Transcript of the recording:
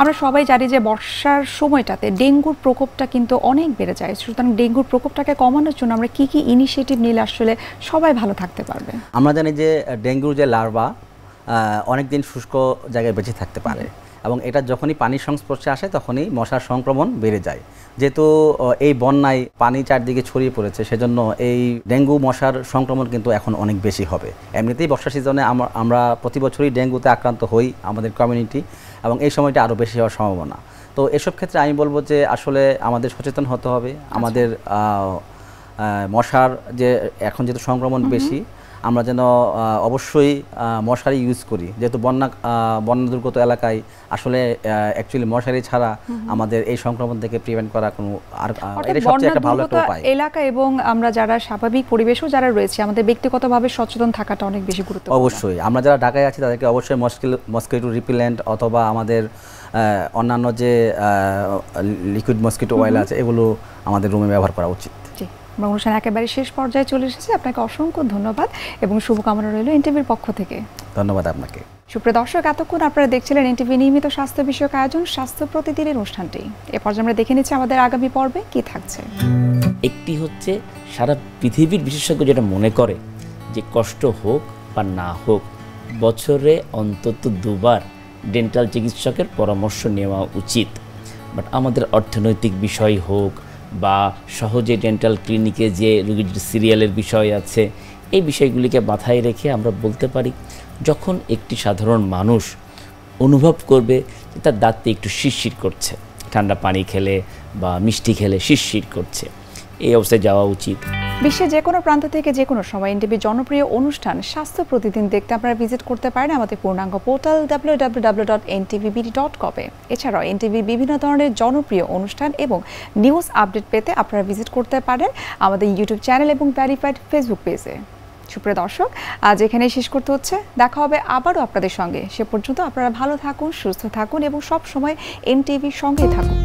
আমরা সবাই জানি যে বর্ষার সময়টাতে ডেঙ্গুর প্রকোপটা কিন্তু অনেক বেড়ে যায়, সুতরাং ডেঙ্গুর প্রকোপটাকে কমানোর জন্য আমরা কি কি ইনিশিয়েটিভ নিলে আসলে সবাই ভালো থাকতে পারবে? আমরা জানি যে ডেঙ্গুর যে লার্ভা অনেক দিন শুষ্ক জায়গায় বেঁচে থাকতে পারে এবং এটা যখনই পানির সংস্পর্শে আসে তখনই মশার সংক্রমণ বেড়ে যায়। যেহেতু এই বন্যায় পানি চারদিকে ছড়িয়ে পড়েছে, সেজন্য এই ডেঙ্গু মশার সংক্রমণ কিন্তু এখন অনেক বেশি হবে। এমনিতেই বর্ষা সিজনে আমরা প্রতি বছরই ডেঙ্গুতে আক্রান্ত হই আমাদের কমিউনিটি, এবং এই সময়টা আরও বেশি হওয়ার সম্ভাবনা। তো এসব ক্ষেত্রে আমি বলবো যে আসলে আমাদের সচেতন হতে হবে। আমাদের মশার যে এখন যেহেতু সংক্রমণ বেশি, আমরা যেন অবশ্যই মশারি ইউজ করি, যেহেতু বন্যা দুর্গত এলাকায় আসলে অ্যাকচুয়ালি মশারি ছাড়া আমাদের এই সংক্রমণ থেকে প্রিভেন্ট করা কোনো এটা সবচেয়ে একটা ভালো একটা উপায়। এলাকা এবং আমরা যারা স্বাভাবিক পরিবেশেও যারা রয়েছে আমাদের ব্যক্তিগতভাবে সচেতন থাকাটা অনেক বেশি গুরুত্বপূর্ণ। অবশ্যই আমরা যারা ঢাকায় আছি তাদেরকে অবশ্যই মসকিটো রিপিলেন্ট অথবা আমাদের অন্যান্য যে লিকুইড মসকিটো অয়েল আছে এগুলো আমাদের রুমে ব্যবহার করা উচিত। আমরা অনুষ্ঠান একেবারে শেষ পর্যায়ে চলে এসেছি। আপনাকে অসংখ্য ধন্যবাদ এবং শুভকামনা রইল এনটিভির পক্ষ থেকে। ধন্যবাদ আপনাকে। সুপ্রিয় দর্শক, এতক্ষণ আপনারা দেখছিলেন এনটিভি নিয়মিত স্বাস্থ্য বিষয়ক আয়োজন স্বাস্থ্য প্রতিদিনের অনুষ্ঠানটি। এ পর্যায়ে আমরা দেখে নিচ্ছি আমাদের আগামী পর্বে কি থাকছে। একটি হচ্ছে সারা পৃথিবীর বিশেষজ্ঞ যেটা মনে করে যে কষ্ট হোক বা না হোক বছরে অন্তত দুবার ডেন্টাল চিকিৎসকের পরামর্শ নেওয়া উচিত। বাট আমাদের অর্থনৈতিক বিষয় হোক বা সহজে ডেন্টাল ক্লিনিকে যে রোগীর সিরিয়ালের বিষয় আছে, এই বিষয়গুলিকে মাথায় রেখে আমরা বলতে পারি যখন একটি সাধারণ মানুষ অনুভব করবে যে তার দাঁতটি একটু শিরশির করছে, ঠান্ডা পানি খেলে বা মিষ্টি খেলে শিরশির করছে, এই অবস্থায় যাওয়া উচিত। বিশ্বের যে কোনো প্রান্ত থেকে যে কোনো সময় এনটিভির জনপ্রিয় অনুষ্ঠান স্বাস্থ্য প্রতিদিন দেখতে আপনারা ভিজিট করতে পারেন আমাদের পূর্ণাঙ্গ পোর্টাল www.ntvbd.com-এ। এছাড়াও এনটিভির বিভিন্ন ধরনের জনপ্রিয় অনুষ্ঠান এবং নিউজ আপডেট পেতে আপনারা ভিজিট করতে পারেন আমাদের ইউটিউব চ্যানেল এবং ভেরিফাইড ফেসবুক পেজে। সুপ্রিয় দর্শক, আজ এখানেই শেষ করতে হচ্ছে। দেখা হবে আবারও আপনাদের সঙ্গে। সে পর্যন্ত আপনারা ভালো থাকুন, সুস্থ থাকুন এবং সব সময় এনটিভির সঙ্গেই থাকুন।